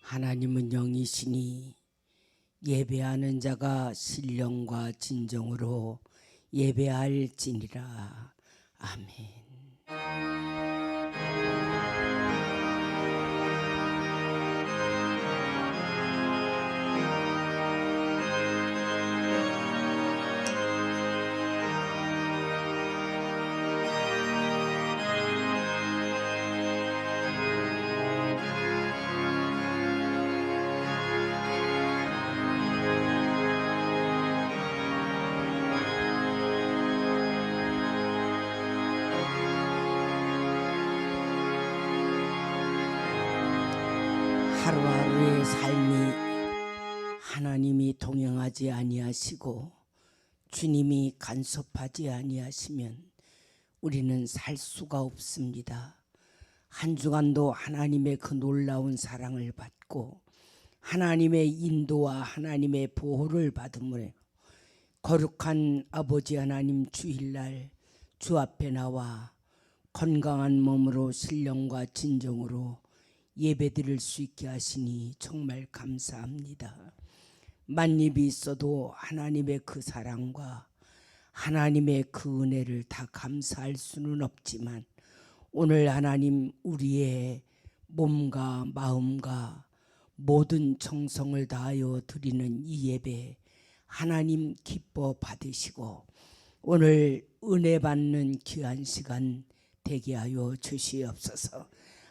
하나님은 영이시니 예배하는 자가 신령과 진정으로 예배할지니라. 아멘. 하루하루의 삶이 하나님이 동행하지 아니하시고 주님이 간섭하지 아니하시면 우리는 살 수가 없습니다. 한 주간도 하나님의 그 놀라운 사랑을 받고 하나님의 인도와 하나님의 보호를 받음으로 거룩한 아버지 하나님 주일날 주 앞에 나와 건강한 몸으로 신령과 진정으로 예배드릴 수 있게 하시니 정말 감사합니다. 만입이 있어도 하나님의 그 사랑과 하나님의 그 은혜를 다 감사할 수는 없지만 오늘 하나님 우리의 몸과 마음과 모든 정성을 다하여 드리는 이 예배 하나님 기뻐 받으시고 오늘 은혜 받는 귀한 시간 되게 하여 주시옵소서.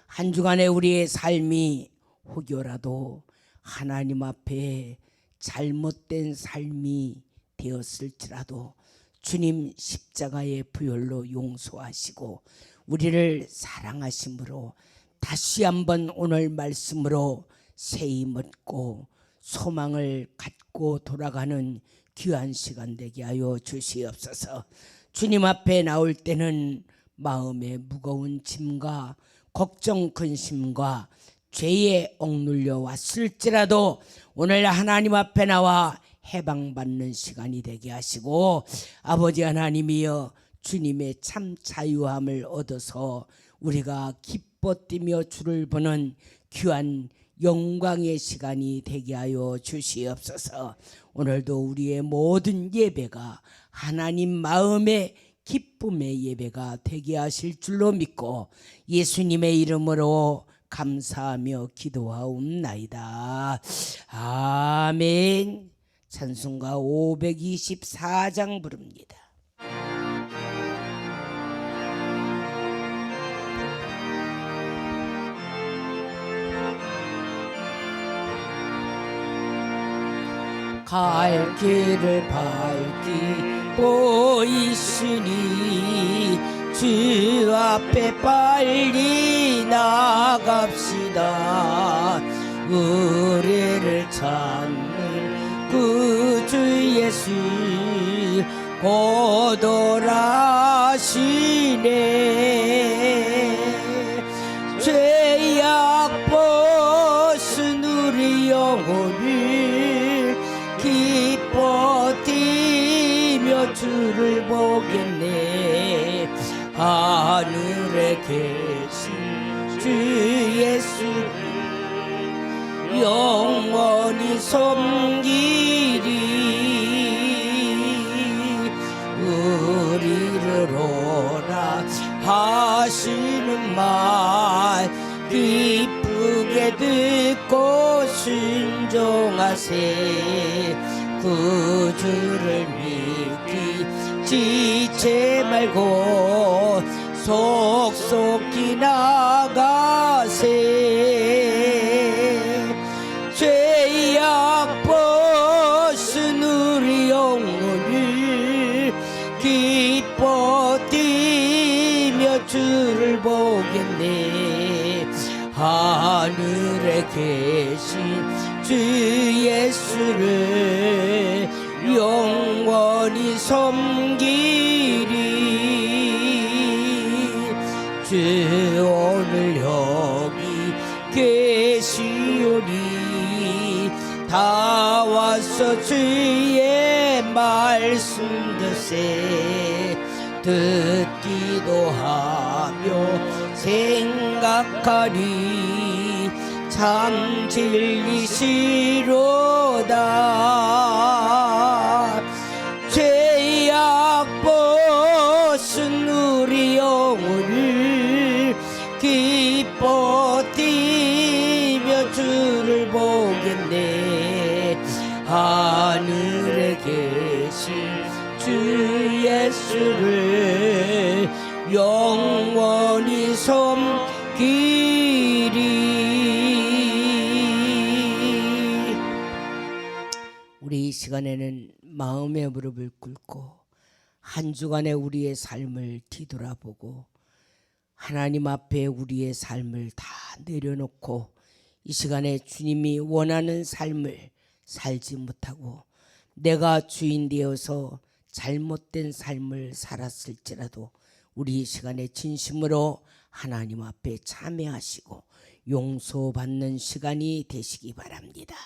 한 주간의 우리의 삶이 혹여라도 하나님 앞에 잘못된 삶이 되었을지라도 주님 십자가의 부혈로 용서하시고 우리를 사랑하심으로 다시 한번 오늘 말씀으로 새 힘 얻고 소망을 갖고 돌아가는 귀한 시간 되게 하여 주시옵소서. 주님 앞에 나올 때는 마음의 무거운 짐과 걱정 근심과 죄에 억눌려 왔을지라도 오늘 하나님 앞에 나와 해방받는 시간이 되게 하시고 아버지 하나님이여 주님의 참 자유함을 얻어서 우리가 기뻐 뛰며 주를 보는 귀한 영광의 시간이 되게 하여 주시옵소서. 오늘도 우리의 모든 예배가 하나님 마음의 기쁨의 예배가 되게 하실 줄로 믿고 예수님의 이름으로 감사하며 기도하옵나이다. 아멘. 찬송가 524장 부릅니다. 갈 길을 밝히 보이시니 주 앞에 빨리 나갑시다. 우리를 찾는 구주 예수 곧 오라시네. 죄악 벗은 우리 영혼을 기뻐 뛰며 주를 보겠네. 하늘에 계신 주 예수를 영원히 섬기리. 우리를 오라 하시는 말 기쁘게 듣고 순종하세. 구주를 믿기 지체 말고 속속히 나가세. 죄악 벗은 우리 영혼을 기뻐 뛰며 주를 보겠네. 하늘에 계신 주 예수를 영원히 섬기리. 주 오늘 여기 계시오니 다 와서 주의 말씀 듣세. 듣기도 하며 생각하니 참 진리시로다. 죄악 벗은 우리 영혼을 기뻐 뛰며 주를 보겠네. 하늘에 계신 주 예수를 영원히 섬기리. 우리 이 시간에는 마음의 무릎을 꿇고 한 주간의 우리의 삶을 뒤돌아보고 하나님 앞에 우리의 삶을 다 내려놓고 이 시간에 주님이 원하는 삶을 살지 못하고 내가 주인 되어서 잘못된 삶을 살았을지라도 우리 이 시간에 진심으로 하나님 앞에 참회하시고 용서받는 시간이 되시기 바랍니다.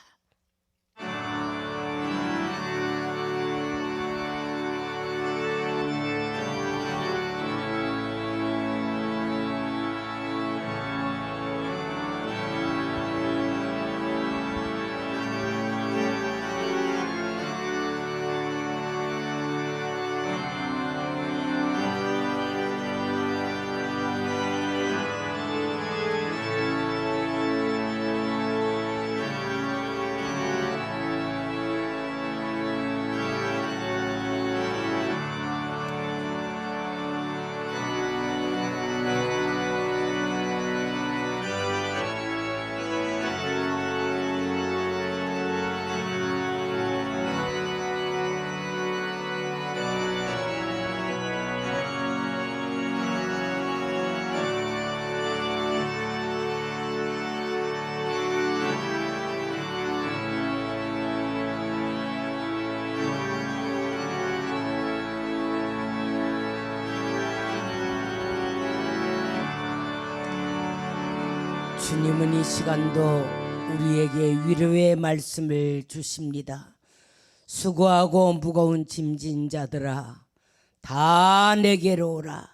주님은 이 시간도 우리에게 위로의 말씀을 주십니다. 수고하고 무거운 짐진 자들아 다 내게로 오라.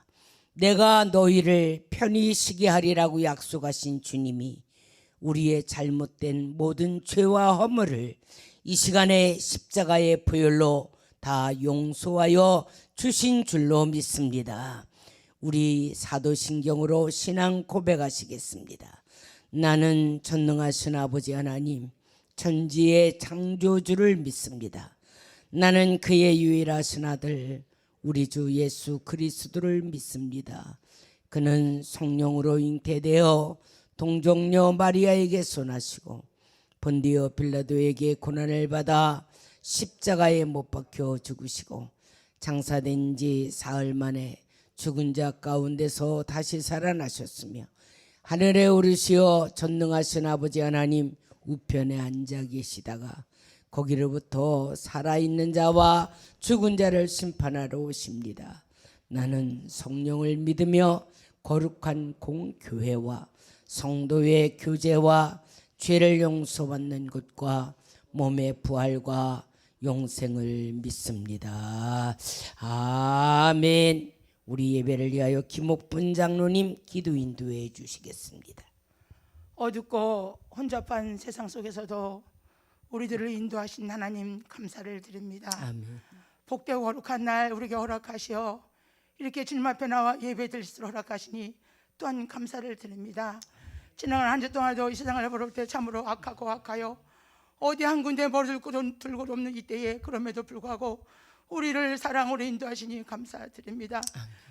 내가 너희를 편히 쉬게 하리라고 약속하신 주님이 우리의 잘못된 모든 죄와 허물을 이 시간에 십자가의 보혈로 다 용서하여 주신 줄로 믿습니다. 우리 사도신경으로 신앙 고백하시겠습니다. 나는 전능하신 아버지 하나님 천지의 창조주를 믿습니다. 나는 그의 유일하신 아들 우리 주 예수 그리스도를 믿습니다. 그는 성령으로 잉태되어 동정녀 마리아에게 손하시고 본디오 빌라도에게 고난을 받아 십자가에 못 박혀 죽으시고 장사된 지 사흘 만에 죽은 자 가운데서 다시 살아나셨으며 하늘에 오르시어 전능하신 아버지 하나님 우편에 앉아 계시다가 거기로부터 살아있는 자와 죽은 자를 심판하러 오십니다. 나는 성령을 믿으며 거룩한 공교회와 성도의 교제와 죄를 용서받는 것과 몸의 부활과 영생을 믿습니다. 아멘. 우리 예배를 위하여 김옥분 장로님 기도 인도해 주시겠습니다. 어둡고 혼잡한 세상 속에서도 우리들을 인도하신 하나님 감사를 드립니다. 아멘. 복되고 거룩한 날 우리에게 허락하시어 이렇게 주님 앞에 나와 예배 드릴 수 허락하시니 또한 감사를 드립니다. 지나간 한 주 동안도 이 세상을 볼 때 참으로 악하고 악하여 어디 한 군데 머리를 들고 없는 이때에 그럼에도 불구하고 우리를 사랑으로 인도하시니 감사드립니다.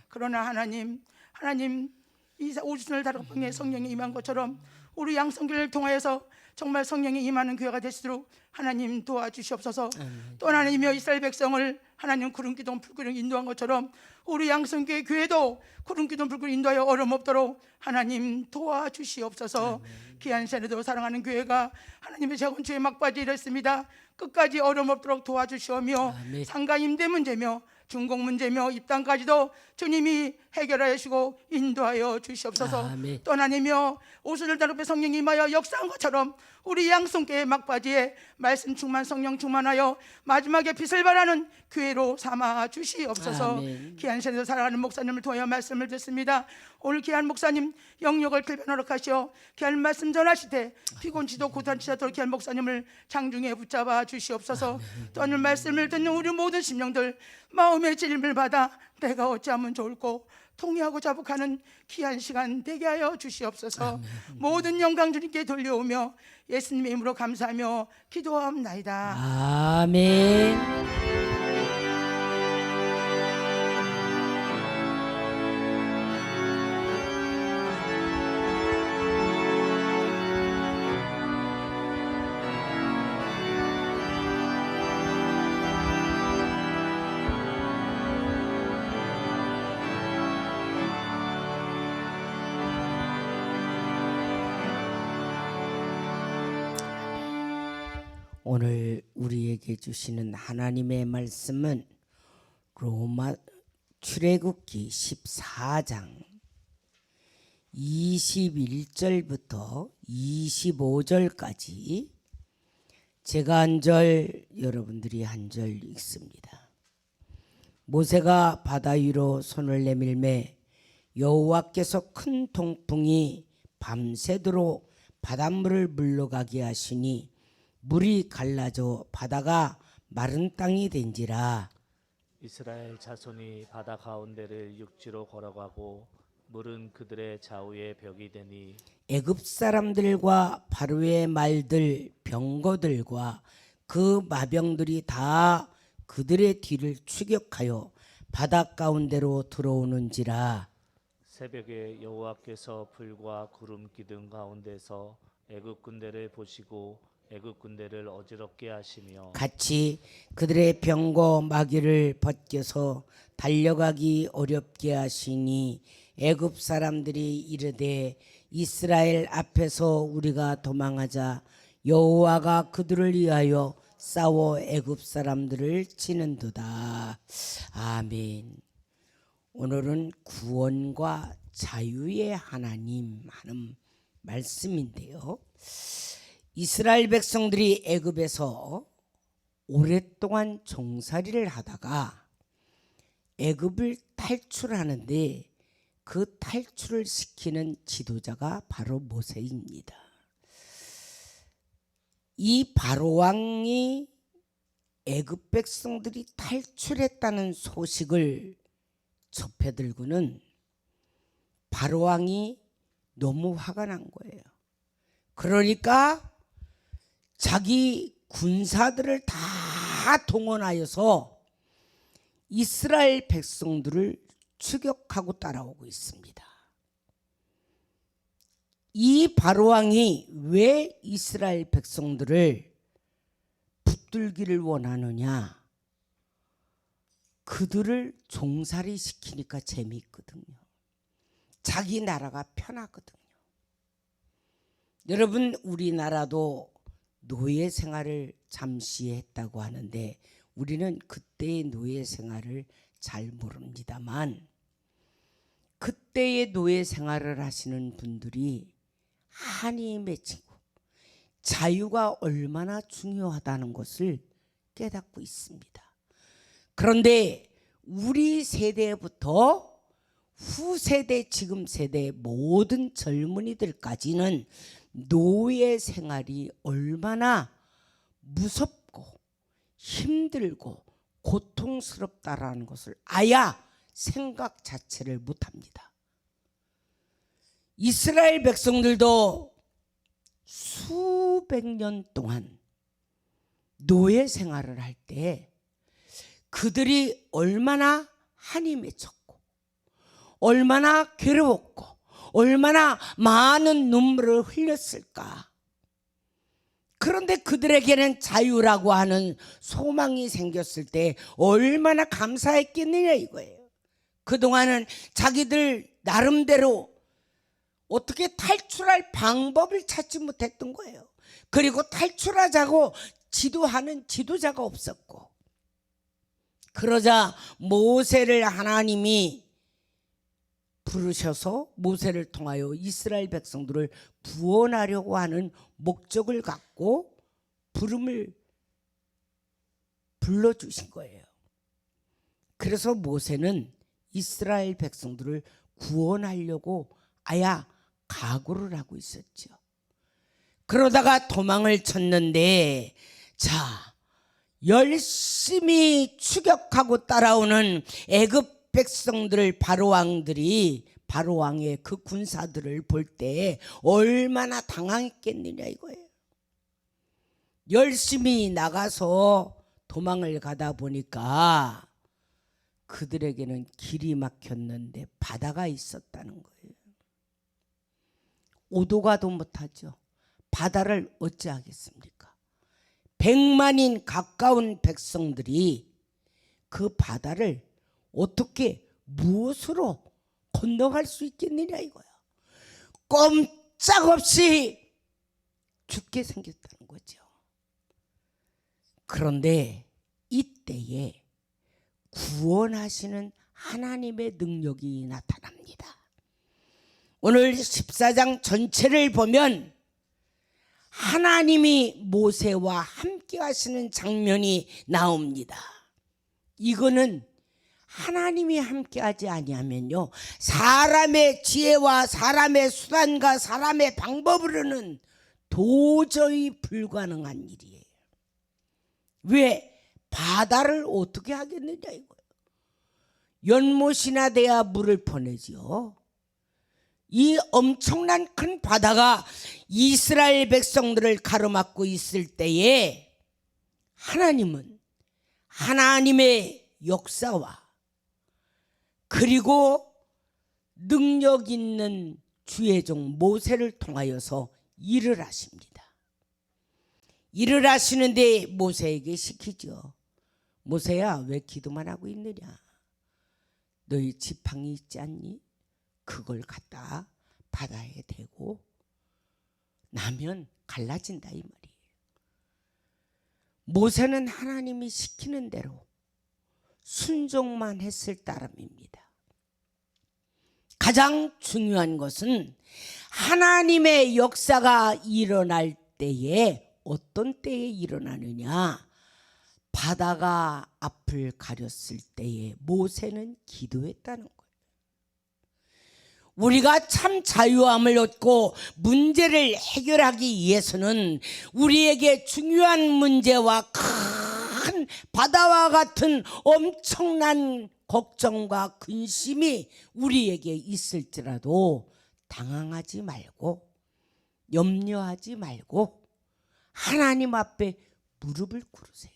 그러나 하나님 이 오순을 다락방에 성령이 임한 것처럼 우리 양성교를 통하여서 정말 성령이 임하는 교회가 되시도록 하나님 도와주시옵소서. 또 하나님이여 이스라엘 백성을 하나님 구름기둥 불기둥 인도한 것처럼 우리 양성교회 교회도 구름기둥 불기둥 인도하여 어려움 없도록 하나님 도와주시옵소서. 귀한 시간에도 사랑하는 교회가 하나님의 재건축의 막바지에 이르렀습니다. 끝까지 어려움 없도록 도와주시오며 상가 임대 문제며 중공 문제며 입당까지도 주님이 해결하여 주시고 인도하여 주시옵소서. 또 하나님이여 오순절 다락방에 성령이 임하여 역사한 것처럼 우리 양손교회 막바지에 말씀 충만 성령 충만하여 마지막에 빛을 발하는 교회로 삼아 주시옵소서. 아멘. 귀한 시간에서 살아가는 목사님을 통하여 말씀을 듣습니다. 오늘 귀한 목사님 영역을 필변하러 가시어 귀한 말씀 전하실 때 피곤치도 고단치도록 귀한 목사님을 장중에 붙잡아 주시옵소서. 또 오늘 말씀을 듣는 우리 모든 심령들 마음의 찔림을 받아 내가 어찌하면 좋을꼬 통회하고 자복하는 귀한 시간 되게 하여 주시옵소서. 모든 영광 주님께 돌려오며 예수님의 이름으로 감사하며 기도하옵나이다. 아멘. 오늘 우리에게 주시는 하나님의 말씀은 로마 출애굽기 14장 21절부터 25절까지 제가 한 절, 여러분들이 한 절 읽습니다. 모세가 바다 위로 손을 내밀매 여호와께서 큰 동풍이 밤새도록 바닷물을 물러가게 하시니 물이 갈라져 바다가 마른 땅이 된지라. 이스라엘 자손이 바다 가운데를 육지로 걸어가고 물은 그들의 좌우에 벽이 되니 애굽 사람들과 바로의 말들 병거들과 그 마병들이 다 그들의 뒤를 추격하여 바다 가운데로 들어오는지라. 새벽에 여호와께서 불과 구름 기둥 가운데서 애굽 군대를 보시고 애굽 군대를 어지럽게 하시며 같이 그들의 병거 마귀를 벗겨서 달려가기 어렵게 하시니 애굽 사람들이 이르되 이스라엘 앞에서 우리가 도망하자 여호와가 그들을 위하여 싸워 애굽 사람들을 치는도다. 아멘. 오늘은 구원과 자유의 하나님 하는 말씀인데요. 이스라엘 백성들이 애굽에서 오랫동안 종살이를 하다가 애굽을 탈출하는데 그 탈출을 시키는 지도자가 바로 모세입니다. 이 바로 왕이 애굽 백성들이 탈출했다는 소식을 접해들고는 바로 왕이 너무 화가 난 거예요. 그러니까 자기 군사들을 다 동원하여서 이스라엘 백성들을 추격하고 따라오고 있습니다. 이 바로왕이 왜 이스라엘 백성들을 붙들기를 원하느냐? 그들을 종살이 시키니까 재미있거든요. 자기 나라가 편하거든요. 여러분, 우리나라도 노예 생활을 잠시 했다고 하는데 우리는 그때의 노예 생활을 잘 모릅니다만 그때의 노예 생활을 하시는 분들이 한이 맺히고 자유가 얼마나 중요하다는 것을 깨닫고 있습니다. 그런데 우리 세대부터 후세대, 지금 세대 모든 젊은이들까지는 노예 생활이 얼마나 무섭고 힘들고 고통스럽다라는 것을 아야 생각 자체를 못합니다. 이스라엘 백성들도 수백 년 동안 노예 생활을 할 때 그들이 얼마나 한이 맺혔고 얼마나 괴로웠고 얼마나 많은 눈물을 흘렸을까. 그런데 그들에게는 자유라고 하는 소망이 생겼을 때 얼마나 감사했겠느냐 이거예요. 그동안은 자기들 나름대로 어떻게 탈출할 방법을 찾지 못했던 거예요. 그리고 탈출하자고 지도하는 지도자가 없었고, 그러자 모세를 하나님이 부르셔서 모세를 통하여 이스라엘 백성들을 구원하려고 하는 목적을 갖고 부름을 불러주신 거예요. 그래서 모세는 이스라엘 백성들을 구원하려고 아야 각오를 하고 있었죠. 그러다가 도망을 쳤는데, 자, 열심히 추격하고 따라오는 애굽 백성들, 바로 왕의 그 군사들을 볼 때 얼마나 당황했겠느냐 이거예요. 열심히 나가서 도망을 가다 보니까 그들에게는 길이 막혔는데 바다가 있었다는 거예요. 오도 가도 못하죠. 바다를 어찌하겠습니까? 100만인 가까운 백성들이 그 바다를 어떻게 무엇으로 건너갈 수 있겠느냐 이거야. 꼼짝없이 죽게 생겼다는 거죠. 그런데 이때에 구원하시는 하나님의 능력이 나타납니다. 오늘 14장 전체를 보면 하나님이 모세와 함께 하시는 장면이 나옵니다. 이거는 하나님이 함께하지 아니하면요, 사람의 지혜와 사람의 수단과 사람의 방법으로는 도저히 불가능한 일이에요. 왜? 바다를 어떻게 하겠느냐 이거예요. 연못이나 돼야 물을 퍼내지요. 이 엄청난 큰 바다가 이스라엘 백성들을 가로막고 있을 때에 하나님은 하나님의 역사와 그리고 능력 있는 주의 종 모세를 통하여서 일을 하십니다. 일을 하시는데 모세에게 시키죠. 모세야, 왜 기도만 하고 있느냐? 너희 지팡이 있지 않니? 그걸 갖다 바다에 대고 나면 갈라진다 이 말이에요. 모세는 하나님이 시키는 대로 순종만 했을 따름입니다. 가장 중요한 것은 하나님의 역사가 일어날 때에 어떤 때에 일어나느냐? 바다가 앞을 가렸을 때에 모세는 기도했다는 거예요. 우리가 참 자유함을 얻고 문제를 해결하기 위해서는 우리에게 중요한 문제와 큰 바다와 같은 엄청난 걱정과 근심이 우리에게 있을지라도 당황하지 말고 염려하지 말고 하나님 앞에 무릎을 꿇으세요.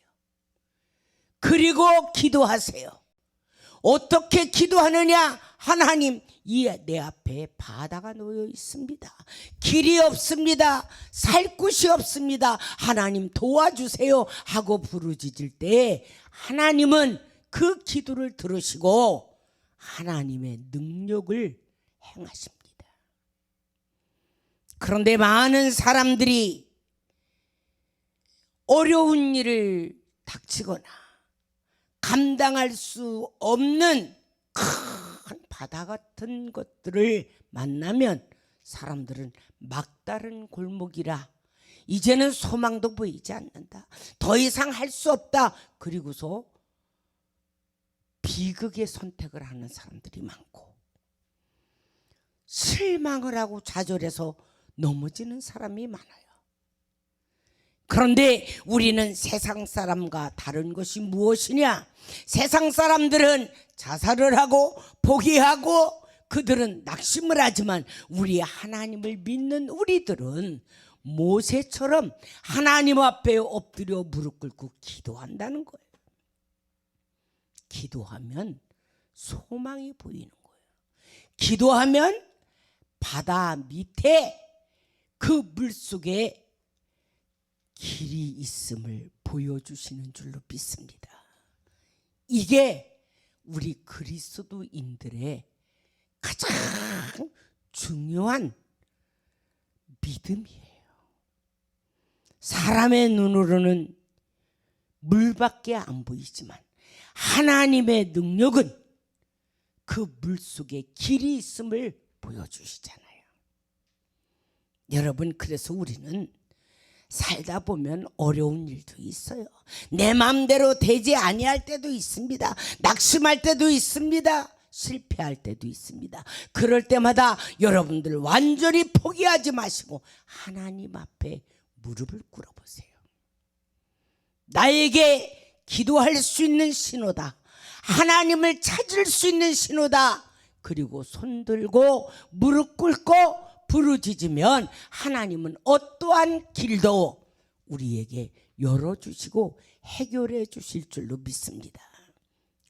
그리고 기도하세요. 어떻게 기도하느냐? 하나님, 이 내 앞에 바다가 놓여 있습니다. 길이 없습니다. 살 곳이 없습니다. 하나님 도와주세요 하고 부르짖을 때 하나님은 그 기도를 들으시고 하나님의 능력을 행하십니다. 그런데 많은 사람들이 어려운 일을 닥치거나 감당할 수 없는 큰 바다 같은 것들을 만나면 사람들은 막다른 골목이라 이제는 소망도 보이지 않는다. 더 이상 할 수 없다. 그리고서 비극의 선택을 하는 사람들이 많고 실망을 하고 좌절해서 넘어지는 사람이 많아요. 그런데 우리는 세상 사람과 다른 것이 무엇이냐? 세상 사람들은 자살을 하고 포기하고 그들은 낙심을 하지만 우리 하나님을 믿는 우리들은 모세처럼 하나님 앞에 엎드려 무릎 꿇고 기도한다는 거예요. 기도하면 소망이 보이는 거예요. 기도하면 바다 밑에 그 물속에 길이 있음을 보여주시는 줄로 믿습니다. 이게 우리 그리스도인들의 가장 중요한 믿음이에요. 사람의 눈으로는 물밖에 안 보이지만 하나님의 능력은 그 물속에 길이 있음을 보여주시잖아요. 여러분, 그래서 우리는 살다 보면 어려운 일도 있어요. 내 마음대로 되지 아니할 때도 있습니다. 낙심할 때도 있습니다. 실패할 때도 있습니다. 그럴 때마다 여러분들 완전히 포기하지 마시고 하나님 앞에 무릎을 꿇어보세요. 나에게 기도할 수 있는 신호다. 하나님을 찾을 수 있는 신호다. 그리고 손들고 무릎 꿇고 부르짖으면 하나님은 어떠한 길도 우리에게 열어주시고 해결해 주실 줄로 믿습니다.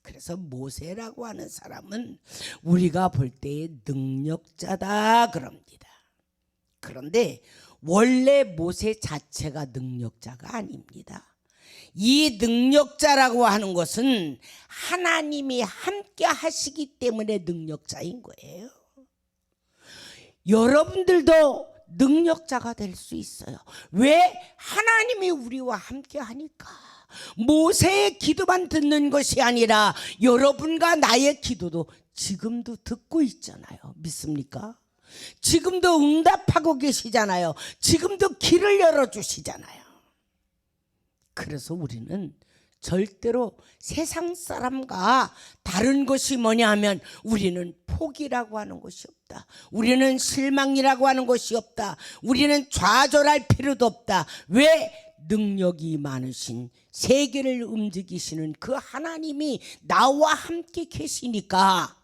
그래서 모세라고 하는 사람은 우리가 볼 때의 능력자다 그럽니다. 그런데 원래 모세 자체가 능력자가 아닙니다. 이 능력자라고 하는 것은 하나님이 함께 하시기 때문에 능력자인 거예요. 여러분들도 능력자가 될 수 있어요. 왜? 하나님이 우리와 함께 하니까. 모세의 기도만 듣는 것이 아니라 여러분과 나의 기도도 지금도 듣고 있잖아요. 믿습니까? 지금도 응답하고 계시잖아요. 지금도 길을 열어주시잖아요. 그래서 우리는 절대로 세상 사람과 다른 것이 뭐냐 하면 우리는 포기라고 하는 것이 없다. 우리는 실망이라고 하는 것이 없다. 우리는 좌절할 필요도 없다. 왜? 능력이 많으신 세계를 움직이시는 그 하나님이 나와 함께 계시니까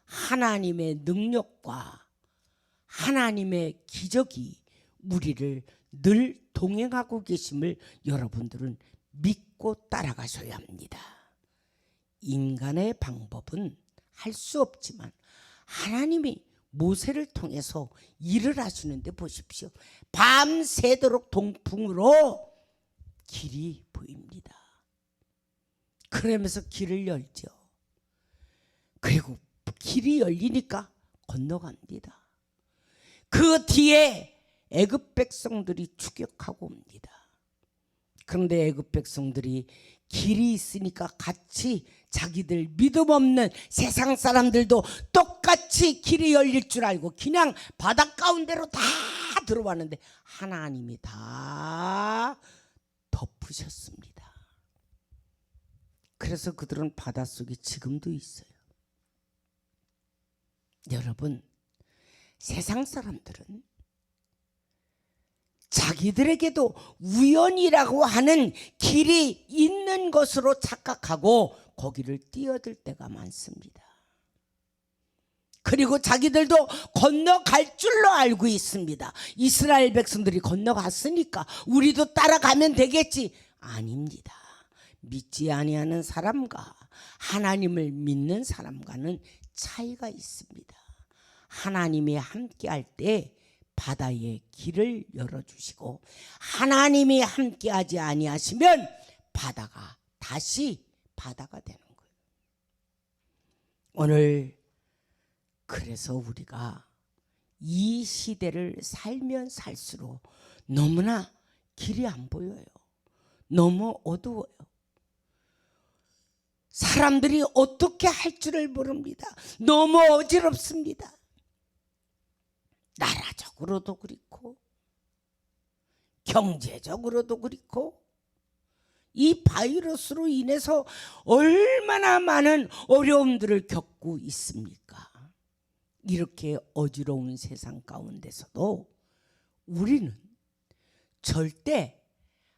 하나님의 능력과 하나님의 기적이 우리를 늘 동행하고 계심을 여러분들은 믿고 따라가셔야 합니다. 인간의 방법은 할 수 없지만 하나님이 모세를 통해서 일을 하시는데 보십시오. 밤새도록 동풍으로 길이 보입니다. 그러면서 길을 열죠. 그리고 길이 열리니까 건너갑니다. 그 뒤에 애굽 백성들이 추격하고 옵니다. 그런데 애굽 백성들이 길이 있으니까 같이 자기들 믿음 없는 세상 사람들도 똑같이 길이 열릴 줄 알고 그냥 바닷 가운데로 다 들어왔는데 하나님이 다 덮으셨습니다. 그래서 그들은 바닷속에 지금도 있어요. 여러분, 세상 사람들은 자기들에게도 우연이라고 하는 길이 있는 것으로 착각하고 거기를 뛰어들 때가 많습니다. 그리고 자기들도 건너갈 줄로 알고 있습니다. 이스라엘 백성들이 건너갔으니까 우리도 따라가면 되겠지. 아닙니다. 믿지 아니하는 사람과 하나님을 믿는 사람과는 차이가 있습니다. 하나님이 함께할 때 바다의 길을 열어주시고 하나님이 함께하지 아니하시면 바다가 다시 바다가 되는 거예요. 오늘 그래서 우리가 이 시대를 살면 살수록 너무나 길이 안 보여요. 너무 어두워요. 사람들이 어떻게 할 줄을 모릅니다. 너무 어지럽습니다. 나라적으로도 그렇고 경제적으로도 그렇고 이 바이러스로 인해서 얼마나 많은 어려움들을 겪고 있습니까? 이렇게 어지러운 세상 가운데서도 우리는 절대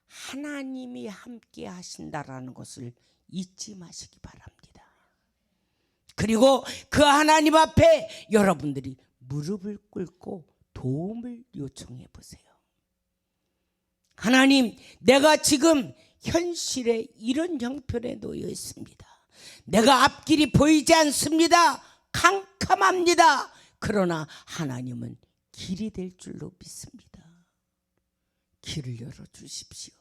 하나님이 함께 하신다라는 것을 잊지 마시기 바랍니다. 그리고 그 하나님 앞에 여러분들이 무릎을 꿇고 도움을 요청해 보세요. 하나님, 내가 지금 현실에 이런 형편에 놓여 있습니다. 내가 앞길이 보이지 않습니다. 캄캄합니다. 그러나 하나님은 길이 될 줄로 믿습니다. 길을 열어주십시오.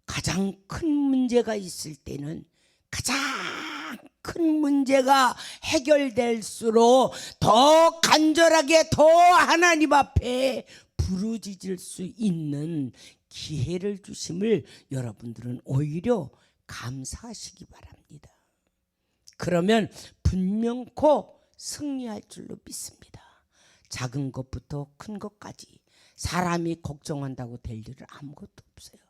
가장 큰 문제가 있을 때는 가장 큰 문제가 해결될수록 더 간절하게 더 하나님 앞에 부르짖을 수 있는 기회를 주심을 여러분들은 오히려 감사하시기 바랍니다. 그러면 분명코 승리할 줄로 믿습니다. 작은 것부터 큰 것까지 사람이 걱정한다고 될 일은 아무것도 없어요.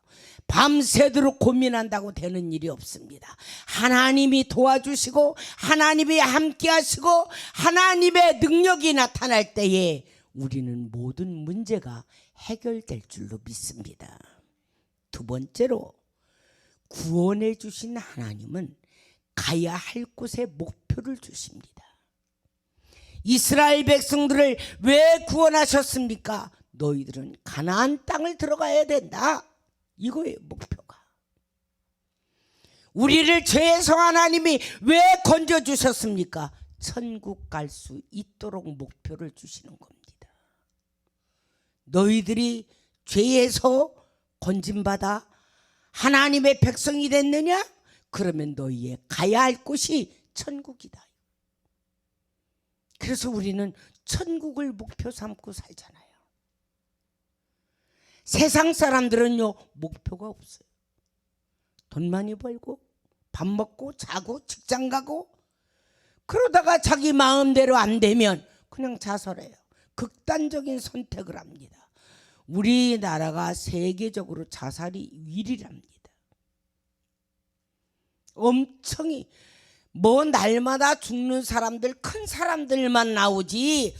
밤새도록 고민한다고 되는 일이 없습니다. 하나님이 도와주시고 하나님이 함께 하시고 하나님의 능력이 나타날 때에 우리는 모든 문제가 해결될 줄로 믿습니다. 두 번째로, 구원해 주신 하나님은 가야 할 곳에 목표를 주십니다. 이스라엘 백성들을 왜 구원하셨습니까? 너희들은 가나안 땅을 들어가야 된다. 이거예요, 목표가. 우리를 죄에서 하나님이 왜 건져주셨습니까? 천국 갈 수 있도록 목표를 주시는 겁니다. 너희들이 죄에서 건짐받아 하나님의 백성이 됐느냐? 그러면 너희의 가야 할 곳이 천국이다. 그래서 우리는 천국을 목표 삼고 살잖아요. 세상 사람들은요, 목표가 없어요. 돈 많이 벌고 밥 먹고 자고 직장 가고, 그러다가 자기 마음대로 안 되면 그냥 자살해요. 극단적인 선택을 합니다. 우리나라가 세계적으로 자살이 1위랍니다. 엄청이 뭐 날마다 죽는 사람들, 큰 사람들만 나오지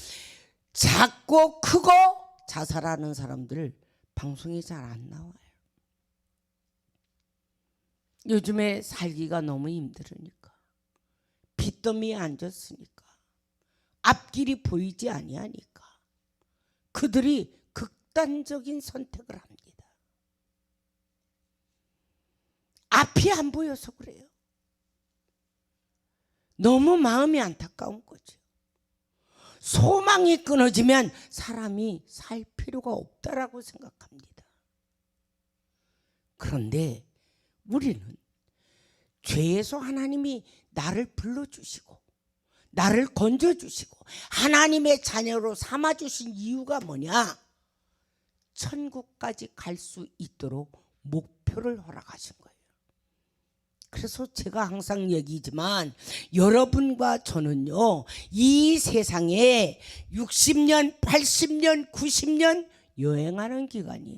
작고 크고 자살하는 사람들 방송에 잘 안 나와요. 요즘에 살기가 너무 힘들으니까, 빚더미에 앉았으니까, 앞길이 보이지 아니하니까 그들이 극단적인 선택을 합니다. 앞이 안 보여서 그래요. 너무 마음이 안타까운 거죠. 소망이 끊어지면 사람이 살 필요가 없다라고 생각합니다. 그런데 우리는 죄에서 하나님이 나를 불러주시고 나를 건져주시고 하나님의 자녀로 삼아주신 이유가 뭐냐? 천국까지 갈 수 있도록 목표를 허락하신 거예요. 그래서 제가 항상 얘기지만 여러분과 저는요, 이 세상에 60년, 80년, 90년 여행하는 기간이에요.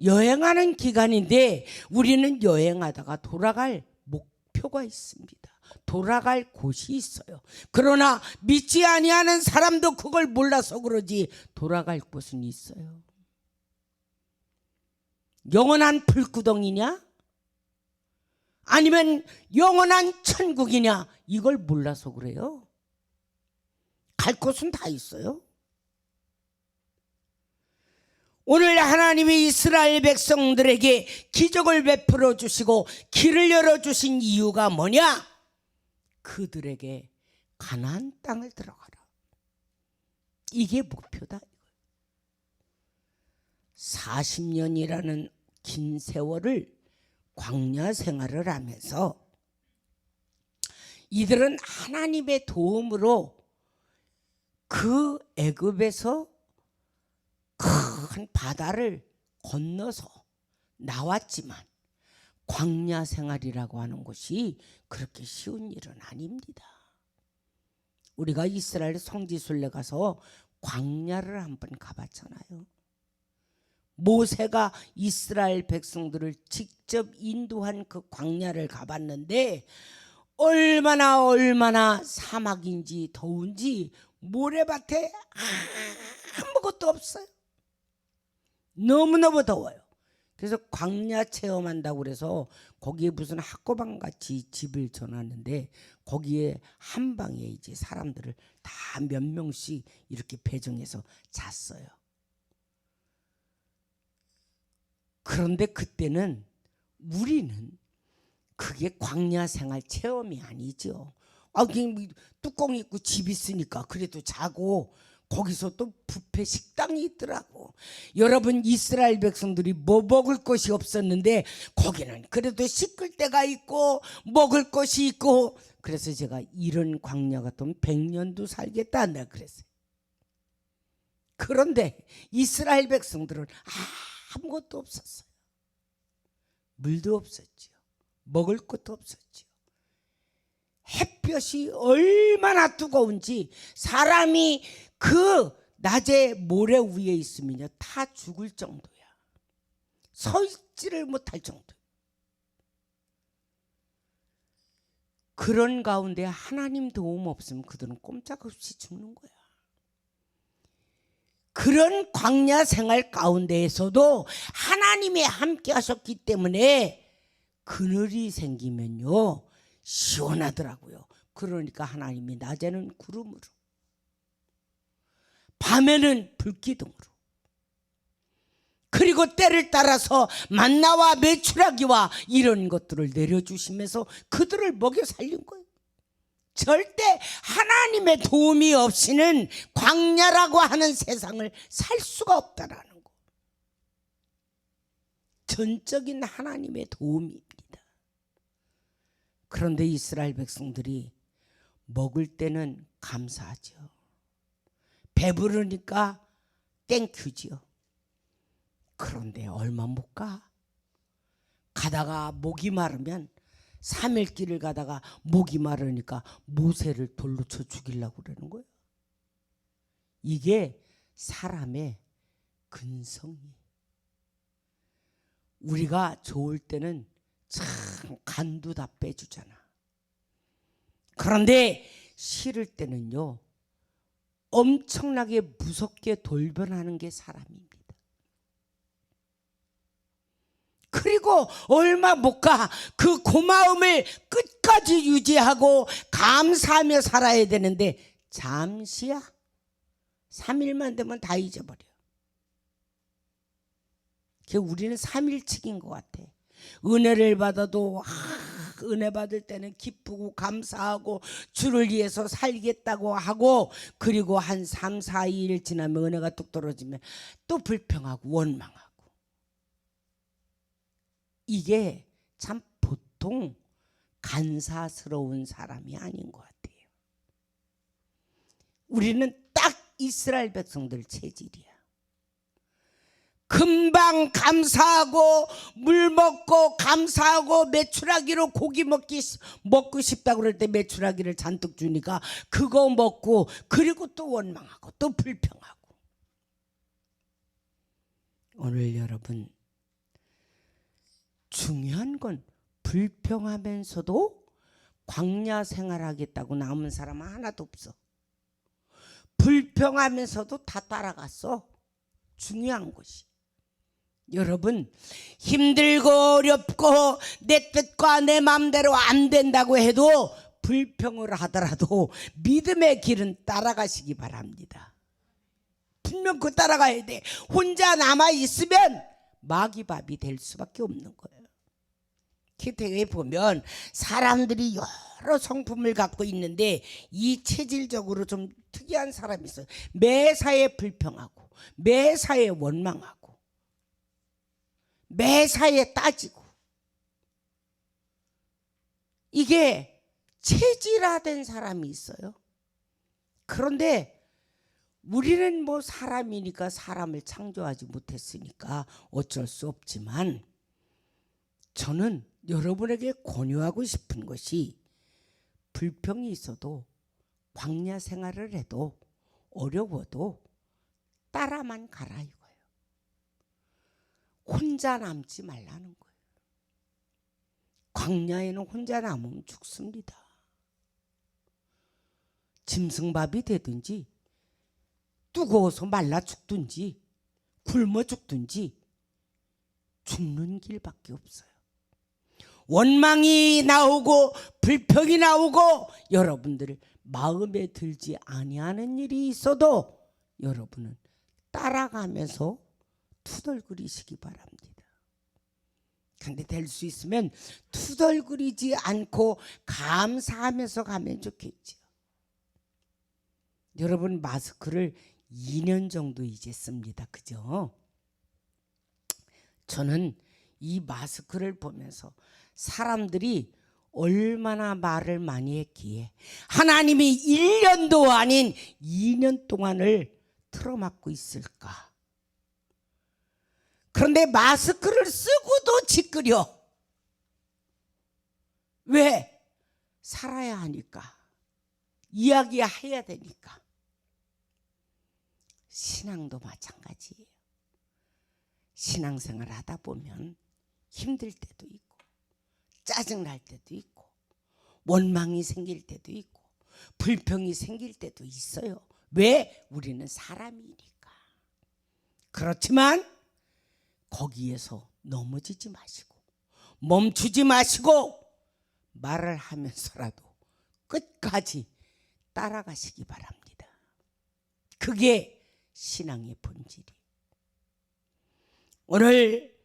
여행하는 기간인데 우리는 여행하다가 돌아갈 목표가 있습니다. 돌아갈 곳이 있어요. 그러나 믿지 아니하는 사람도 그걸 몰라서 그러지 돌아갈 곳은 있어요. 영원한 불구덩이냐? 아니면 영원한 천국이냐? 이걸 몰라서 그래요. 갈 곳은 다 있어요. 오늘 하나님이 이스라엘 백성들에게 기적을 베풀어 주시고 길을 열어주신 이유가 뭐냐? 그들에게 가나안 땅을 들어가라. 이게 목표다. 40년이라는 긴 세월을 광야 생활을 하면서 이들은 하나님의 도움으로 그 애굽에서 큰 바다를 건너서 나왔지만 광야 생활이라고 하는 것이 그렇게 쉬운 일은 아닙니다. 우리가 이스라엘 성지순례 가서 광야를 한번 가봤잖아요. 모세가 이스라엘 백성들을 직접 인도한 그 광야를 가봤는데 얼마나 사막인지 더운지 모래밭에 아무것도 없어요. 너무너무 더워요. 그래서 광야 체험한다고 그래서 거기에 무슨 학고방 같이 집을 전하는데 거기에 한 방에 이제 사람들을 다 몇 명씩 이렇게 배정해서 잤어요. 그런데 그때는 우리는 그게 광야 생활 체험이 아니죠. 그냥 뚜껑 있고 집 있으니까 그래도 자고 거기서 또 뷔페 식당이 있더라고. 여러분, 이스라엘 백성들이 뭐 먹을 것이 없었는데 거기는 그래도 씻을 데가 있고 먹을 것이 있고, 그래서 제가 이런 광야 같으면 100년도 살겠다 내가 그랬어요. 그런데 이스라엘 백성들은 아무것도 없었어요. 물도 없었죠. 먹을 것도 없었지요. 햇볕이 얼마나 뜨거운지 사람이 그 낮에 모래 위에 있으면요 다 죽을 정도야. 서 있지를 못할 정도. 그런 가운데 하나님 도움 없으면 그들은 꼼짝없이 죽는 거야. 그런 광야 생활 가운데에서도 하나님이 함께 하셨기 때문에 그늘이 생기면요 시원하더라고요. 그러니까 하나님이 낮에는 구름으로 밤에는 불기둥으로 그리고 때를 따라서 만나와 메추라기와 이런 것들을 내려주시면서 그들을 먹여 살린 거예요. 절대 하나님의 도움이 없이는 광야라고 하는 세상을 살 수가 없다라는 거. 전적인 하나님의 도움입니다. 그런데 이스라엘 백성들이 먹을 때는 감사하죠. 배부르니까 땡큐지요. 그런데 얼마 못 가. 가다가 목이 마르면 3일 길을 가다가 목이 마르니까 모세를 돌로 쳐 죽이려고 그러는 거예요. 이게 사람의 근성이에요. 우리가 좋을 때는 참 간도 다 빼주잖아. 그런데 싫을 때는요 엄청나게 무섭게 돌변하는 게 사람입니다. 그리고 얼마 못 가 그 고마움을 끝까지 유지하고 감사하며 살아야 되는데 잠시야. 3일만 되면 다 잊어버려. 우리는 3일치기인 것 같아. 은혜를 받아도 은혜 받을 때는 기쁘고 감사하고 주를 위해서 살겠다고 하고 그리고 한 3, 4일 지나면 은혜가 뚝 떨어지면 또 불평하고 원망하고 이게 참 보통 간사스러운 사람이 아닌 것 같아요. 우리는 딱 이스라엘 백성들 체질이야. 금방 감사하고 물 먹고 감사하고 메추라기로 고기 먹고 싶다 그럴 때 메추라기를 잔뜩 주니까 그거 먹고 그리고 또 원망하고 또 불평하고. 오늘 여러분 중요한 건 불평하면서도 광야 생활하겠다고 남은 사람은 하나도 없어. 불평하면서도 다 따라갔어. 중요한 것이. 여러분 힘들고 어렵고 내 뜻과 내 마음대로 안 된다고 해도 불평을 하더라도 믿음의 길은 따라가시기 바랍니다. 분명 그 따라가야 돼. 혼자 남아있으면 마귀밥이 될 수밖에 없는 거예요. 기태에 보면 사람들이 여러 성품을 갖고 있는데 이 체질적으로 좀 특이한 사람이 있어요. 매사에 불평하고 매사에 원망하고 매사에 따지고 이게 체질화된 사람이 있어요. 그런데 우리는 뭐 사람이니까 사람을 창조하지 못했으니까 어쩔 수 없지만 저는 여러분에게 권유하고 싶은 것이 불평이 있어도 광야 생활을 해도 어려워도 따라만 가라 이거예요. 혼자 남지 말라는 거예요. 광야에는 혼자 남으면 죽습니다. 짐승밥이 되든지 뜨거워서 말라 죽든지 굶어 죽든지 죽는 길밖에 없어요. 원망이 나오고 불평이 나오고 여러분들 마음에 들지 아니하는 일이 있어도 여러분은 따라가면서 투덜거리시기 바랍니다. 그런데 될 수 있으면 투덜거리지 않고 감사하면서 가면 좋겠죠. 여러분 마스크를 2년 정도 이제 씁니다. 그죠? 저는 이 마스크를 보면서 사람들이 얼마나 말을 많이 했기에 하나님이 1년도 아닌 2년 동안을 틀어막고 있을까? 그런데 마스크를 쓰고도 지끄려. 왜? 살아야 하니까. 이야기해야 되니까. 신앙도 마찬가지예요. 신앙생활 하다 보면 힘들 때도 있고 짜증날 때도 있고 원망이 생길 때도 있고 불평이 생길 때도 있어요. 왜? 우리는 사람이니까. 그렇지만 거기에서 넘어지지 마시고 멈추지 마시고 말을 하면서라도 끝까지 따라가시기 바랍니다. 그게 신앙의 본질이. 오늘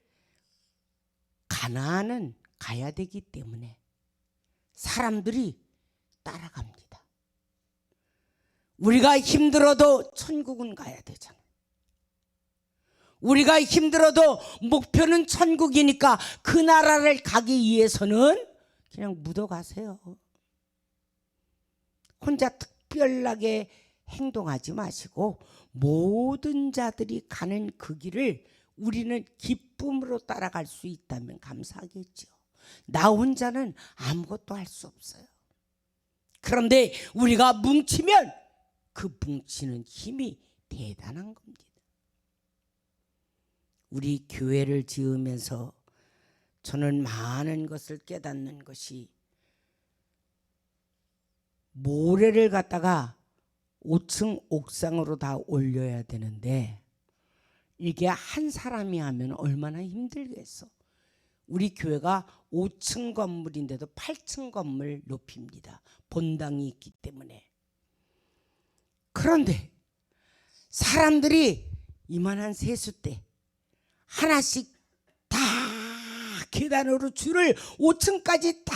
가나안은 가야 되기 때문에 사람들이 따라갑니다. 우리가 힘들어도 천국은 가야 되잖아요. 우리가 힘들어도 목표는 천국이니까 그 나라를 가기 위해서는 그냥 묻어가세요. 혼자 특별하게 행동하지 마시고 모든 자들이 가는 그 길을 우리는 기쁨으로 따라갈 수 있다면 감사하겠죠. 나 혼자는 아무것도 할 수 없어요. 그런데 우리가 뭉치면 그 뭉치는 힘이 대단한 겁니다. 우리 교회를 지으면서 저는 많은 것을 깨닫는 것이 모래를 갖다가 5층 옥상으로 다 올려야 되는데 이게 한 사람이 하면 얼마나 힘들겠어. 우리 교회가 5층 건물인데도 8층 건물 높입니다. 본당이 있기 때문에. 그런데 사람들이 이만한 세숫대 하나씩 다 계단으로 줄을 5층까지 다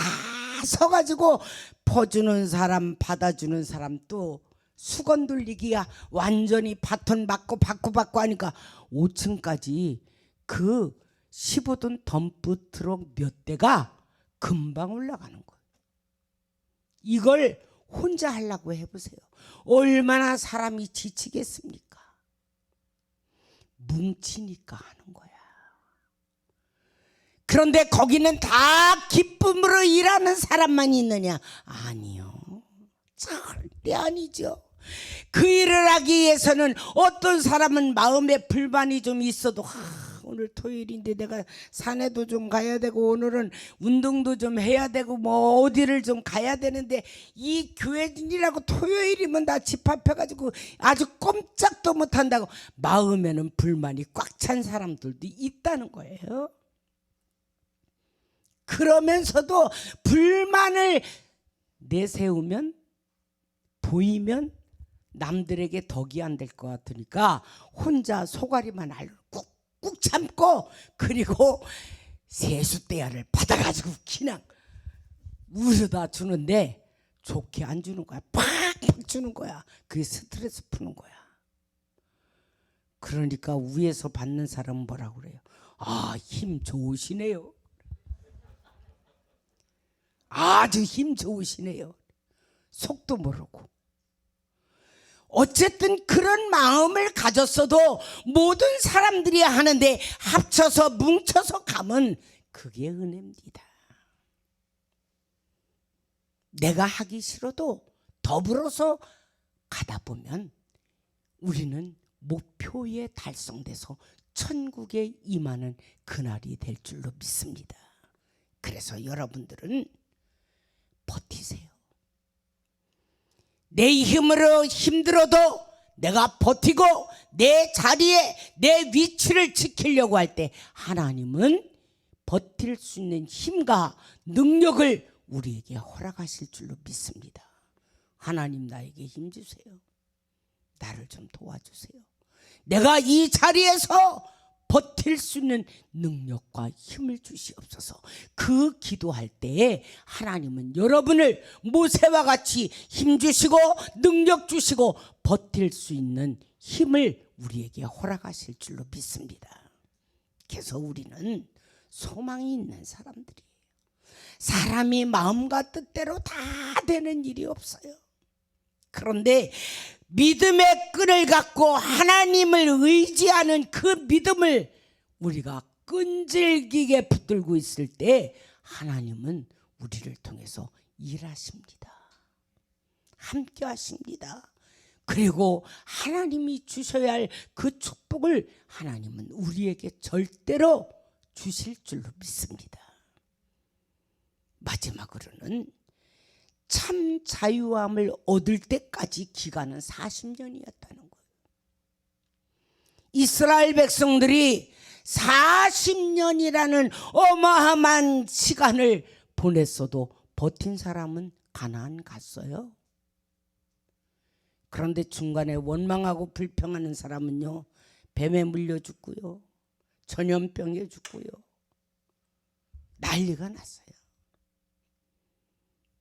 서가지고 퍼주는 사람 받아주는 사람 또 수건 돌리기야 완전히 바톤 맞고 받고 하니까 5층까지 그 15톤 덤프 트럭 몇 대가 금방 올라가는 거예요. 이걸 혼자 하려고 해보세요. 얼마나 사람이 지치겠습니까? 뭉치니까 하는 거야. 그런데 거기는 다 기쁨으로 일하는 사람만 있느냐? 아니요. 절대 아니죠. 그 일을 하기 위해서는 어떤 사람은 마음에 불만이 좀 있어도 오늘 토요일인데 내가 산에도 좀 가야 되고 오늘은 운동도 좀 해야 되고 뭐 어디를 좀 가야 되는데 이 교회인이라고 토요일이면 다 집합해가지고 아주 꼼짝도 못한다고 마음에는 불만이 꽉 찬 사람들도 있다는 거예요. 그러면서도 불만을 내세우면 보이면 남들에게 덕이 안 될 것 같으니까 혼자 소가리만 꾹꾹 참고 그리고 세숫대야를 받아가지고 그냥 웃어다 주는데 좋게 안 주는 거야. 팍팍 주는 거야. 그게 스트레스 푸는 거야. 그러니까 위에서 받는 사람은 뭐라고 그래요? 아, 힘 좋으시네요. 아주 힘 좋으시네요. 속도 모르고. 어쨌든 그런 마음을 가졌어도 모든 사람들이 하는데 합쳐서 뭉쳐서 가면 그게 은혜입니다. 내가 하기 싫어도 더불어서 가다 보면 우리는 목표에 달성돼서 천국에 임하는 그날이 될 줄로 믿습니다. 그래서 여러분들은 버티세요. 내 힘으로 힘들어도 내가 버티고 내 자리에 내 위치를 지키려고 할 때 하나님은 버틸 수 있는 힘과 능력을 우리에게 허락하실 줄로 믿습니다. 하나님 나에게 힘 주세요. 나를 좀 도와주세요. 내가 이 자리에서 버틸 수 있는 능력과 힘을 주시옵소서. 그 기도할 때에 하나님은 여러분을 모세와 같이 힘 주시고 능력 주시고 버틸 수 있는 힘을 우리에게 허락하실 줄로 믿습니다. 그래서 우리는 소망이 있는 사람들이에요. 사람이 마음과 뜻대로 다 되는 일이 없어요. 그런데 믿음의 끈을 갖고 하나님을 의지하는 그 믿음을 우리가 끈질기게 붙들고 있을 때 하나님은 우리를 통해서 일하십니다. 함께 하십니다. 그리고 하나님이 주셔야 할 그 축복을 하나님은 우리에게 절대로 주실 줄로 믿습니다. 마지막으로는 참 자유함을 얻을 때까지 기간은 40년이었다는 거예요. 이스라엘 백성들이 40년이라는 어마어마한 시간을 보냈어도 버틴 사람은 가나안 갔어요. 그런데 중간에 원망하고 불평하는 사람은요, 뱀에 물려 죽고요, 전염병에 죽고요, 난리가 났어요.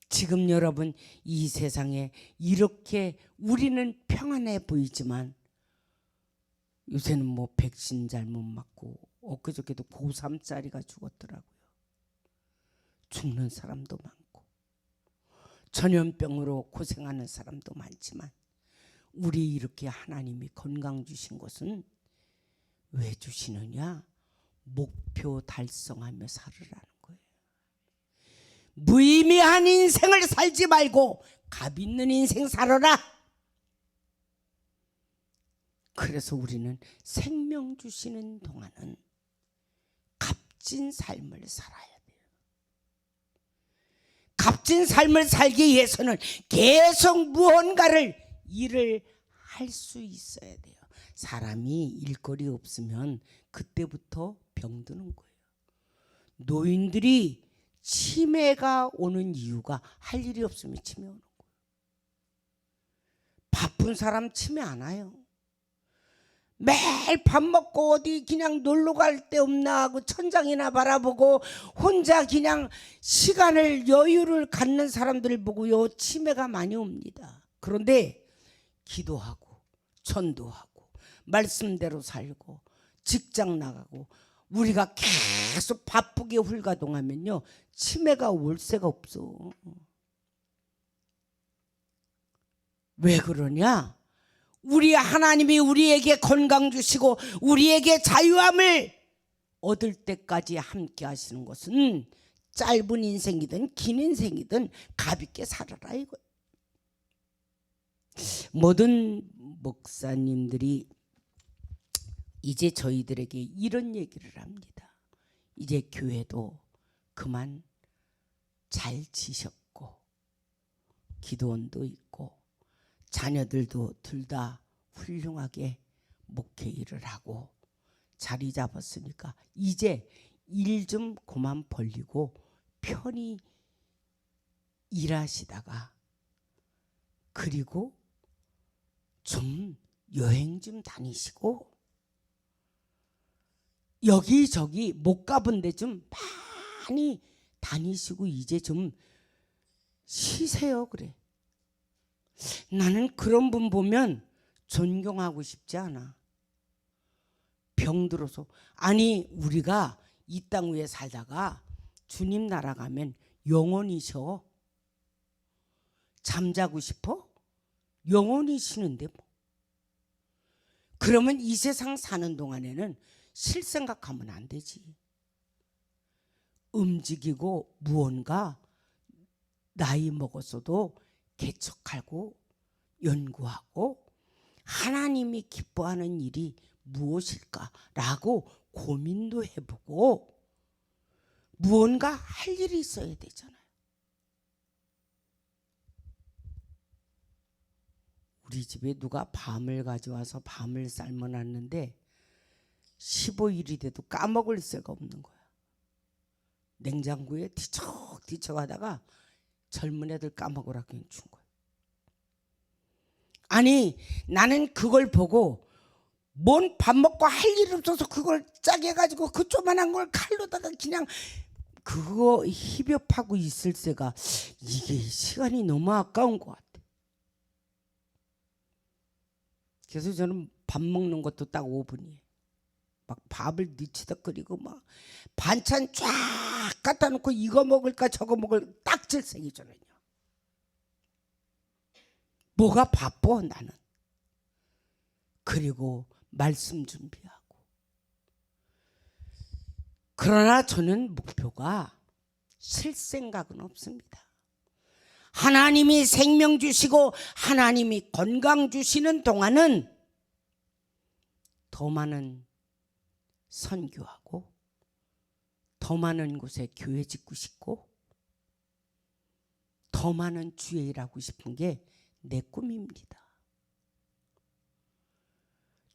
지금 여러분 이 세상에 이렇게 우리는 평안해 보이지만 요새는 뭐 백신 잘못 맞고 엊그저께도 고3짜리가 죽었더라고요. 죽는 사람도 많고 전염병으로 고생하는 사람도 많지만 우리 이렇게 하나님이 건강 주신 것은 왜 주시느냐? 목표 달성하며 살으라는 거예요. 무의미한 인생을 살지 말고 값 있는 인생 살아라. 그래서 우리는 생명 주시는 동안은 값진 삶을 살아야 돼요. 값진 삶을 살기 위해서는 계속 무언가를 일을 할 수 있어야 돼요. 사람이 일거리 없으면 그때부터 병드는 거예요. 노인들이 치매가 오는 이유가 할 일이 없으면 치매 오는 거예요. 바쁜 사람 치매 안 와요. 매일 밥 먹고 어디 그냥 놀러 갈 데 없나 하고 천장이나 바라보고 혼자 그냥 시간을 여유를 갖는 사람들을 보고요, 치매가 많이 옵니다. 그런데 기도하고 전도하고 말씀대로 살고 직장 나가고 우리가 계속 바쁘게 훌가동하면요, 치매가 올 새가 없어. 왜 그러냐? 우리 하나님이 우리에게 건강 주시고 우리에게 자유함을 얻을 때까지 함께 하시는 것은 짧은 인생이든 긴 인생이든 가볍게 살아라 이거. 모든 목사님들이 이제 저희들에게 이런 얘기를 합니다. 이제 교회도 그만 잘 지셨고 기도원도 있고 자녀들도 둘 다 훌륭하게 목회 일을 하고 자리 잡았으니까 이제 일 좀 그만 벌리고 편히 일하시다가 그리고 좀 여행 좀 다니시고 여기저기 못 가본 데 좀 많이 다니시고 이제 좀 쉬세요. 그래. 나는 그런 분 보면 존경하고 싶지 않아. 병들어서. 아니 우리가 이 땅 위에 살다가 주님 나라 가면 영원히 쉬어. 잠자고 싶어? 영원히 쉬는데 뭐. 그러면 이 세상 사는 동안에는 쉴 생각하면 안 되지. 움직이고 무언가 나이 먹었어도 개척하고 연구하고 하나님이 기뻐하는 일이 무엇일까라고 고민도 해보고 무언가 할 일이 있어야 되잖아요. 우리 집에 누가 밤을 가져와서 밤을 삶아놨는데 15일이 돼도 까먹을 새가 없는 거야. 냉장고에 뒤척뒤척 하다가 젊은 애들 까먹으라고 그냥 준 거야. 아니 나는 그걸 보고 뭔 밥 먹고 할 일 없어서 그걸 짜게 해가지고 그 조만한 걸 칼로다가 그냥 그거 희벽하고 있을 새가 이게 시간이 너무 아까운 것 같아. 그래서 저는 밥 먹는 것도 딱 5분이에요. 막 밥을 뒤치다 끓이고 막 반찬 쫙 갖다 놓고 이거 먹을까 저거 먹을 딱 질색이 저는요. 뭐가 바빠 나는. 그리고 말씀 준비하고. 그러나 저는 목표가 쉴 생각은 없습니다. 하나님이 생명 주시고 하나님이 건강 주시는 동안은 더 많은 선교하고 더 많은 곳에 교회 짓고 싶고 더 많은 주의 일하고 싶은 게 내 꿈입니다.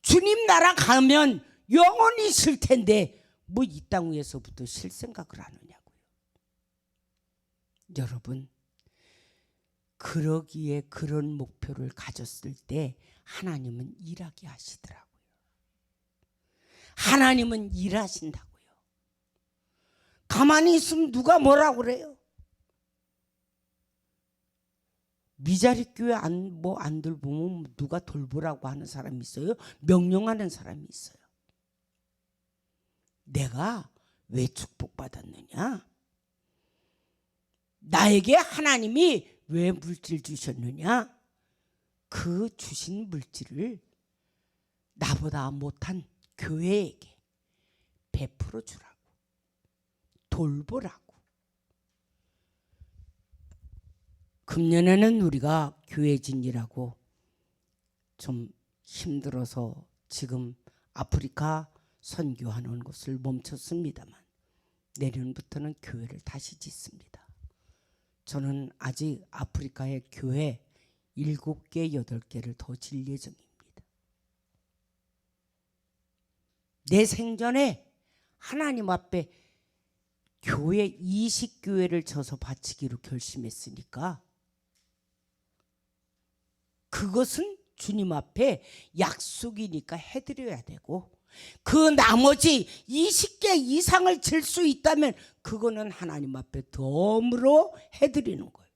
주님 나라 가면 영원히 쉴 텐데 뭐 이 땅 위에서부터 쉴 생각을 하느냐고요. 여러분, 그러기에 그런 목표를 가졌을 때 하나님은 일하게 하시더라고요. 하나님은 일하신다고요. 가만히 있으면 누가 뭐라고 그래요? 미자리 교회 안들 보면 누가 돌보라고 하는 사람이 있어요? 명령하는 사람이 있어요. 내가 왜 축복받았느냐? 나에게 하나님이 왜 물질 주셨느냐? 그 주신 물질을 나보다 못한 교회에게 베풀어 주라고, 돌보라고. 금년에는 우리가 교회진이라고 좀 힘들어서 지금 아프리카 선교하는 것을 멈췄습니다만 내년부터는 교회를 다시 짓습니다. 저는 아직 아프리카의 교회 7개, 8개를 더 질 예정입니다. 내 생전에 하나님 앞에 교회 20교회를 져서 바치기로 결심했으니까 그것은 주님 앞에 약속이니까 해드려야 되고, 그 나머지 20개 이상을 질 수 있다면 그거는 하나님 앞에 덤으로 해드리는 거예요.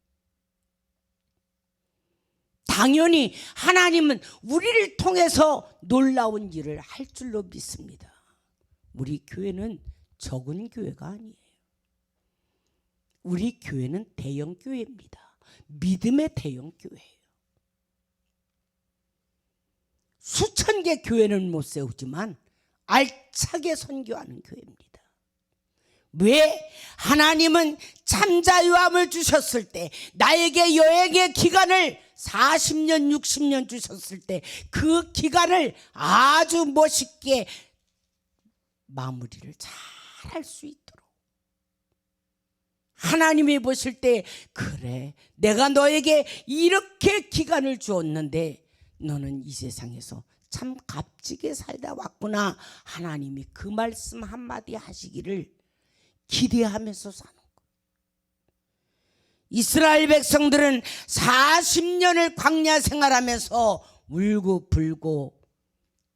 당연히 하나님은 우리를 통해서 놀라운 일을 할 줄로 믿습니다. 우리 교회는 적은 교회가 아니에요. 우리 교회는 대형 교회입니다. 믿음의 대형 교회예요. 수천 개 교회는 못 세우지만 알차게 선교하는 교회입니다. 왜? 하나님은 참자유함을 주셨을 때, 나에게 여행의 기간을 40년 60년 주셨을 때 그 기간을 아주 멋있게 마무리를 잘 할 수 있도록 하나님이 보실 때, 그래, 내가 너에게 이렇게 기간을 주었는데 너는 이 세상에서 참 값지게 살다 왔구나. 하나님이 그 말씀 한마디 하시기를 기대하면서 사는 거예요. 이스라엘 백성들은 40년을 광야 생활하면서 울고 불고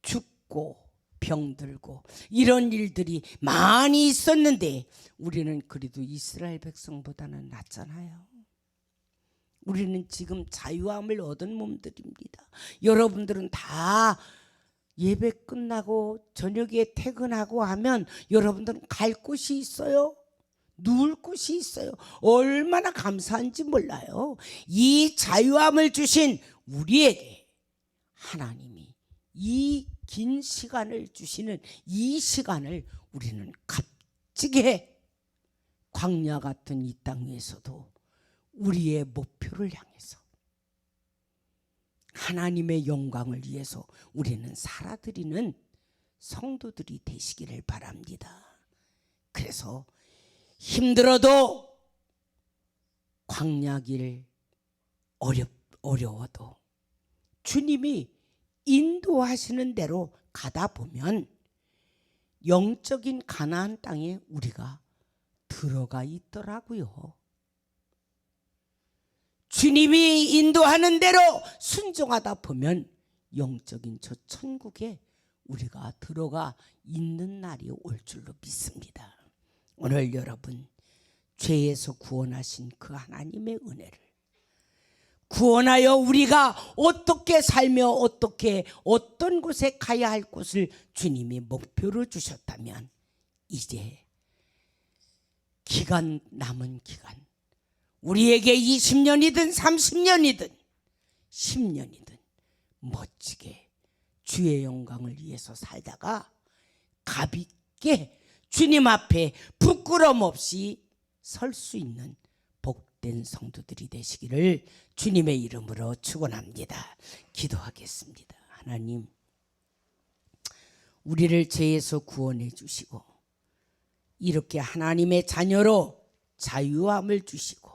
죽고 병들고 이런 일들이 많이 있었는데 우리는 그래도 이스라엘 백성보다는 낫잖아요. 우리는 지금 자유함을 얻은 몸들입니다. 여러분들은 다 예배 끝나고 저녁에 퇴근하고 하면 여러분들은 갈 곳이 있어요. 누울 곳이 있어요. 얼마나 감사한지 몰라요. 이 자유함을 주신 우리에게 하나님이 이 긴 시간을 주시는 이 시간을 우리는 값지게 광야 같은 이 땅 위에서도 우리의 목표를 향해서 하나님의 영광을 위해서 우리는 살아드리는 성도들이 되시기를 바랍니다. 그래서 힘들어도 광야길 어려워도 주님이 인도하시는 대로 가다 보면 영적인 가나안 땅에 우리가 들어가 있더라고요. 주님이 인도하는 대로 순종하다 보면 영적인 저 천국에 우리가 들어가 있는 날이 올 줄로 믿습니다. 오늘 여러분, 죄에서 구원하신 그 하나님의 은혜를 구원하여 우리가 어떻게 살며 어떻게 어떤 곳에 가야 할 곳을 주님이 목표로 주셨다면 이제 남은 기간 우리에게 20년이든 30년이든 10년이든 멋지게 주의 영광을 위해서 살다가 가볍게 주님 앞에 부끄럼 없이 설 수 있는 복된 성도들이 되시기를 주님의 이름으로 축원합니다. 기도하겠습니다. 하나님, 우리를 죄에서 구원해 주시고 이렇게 하나님의 자녀로 자유함을 주시고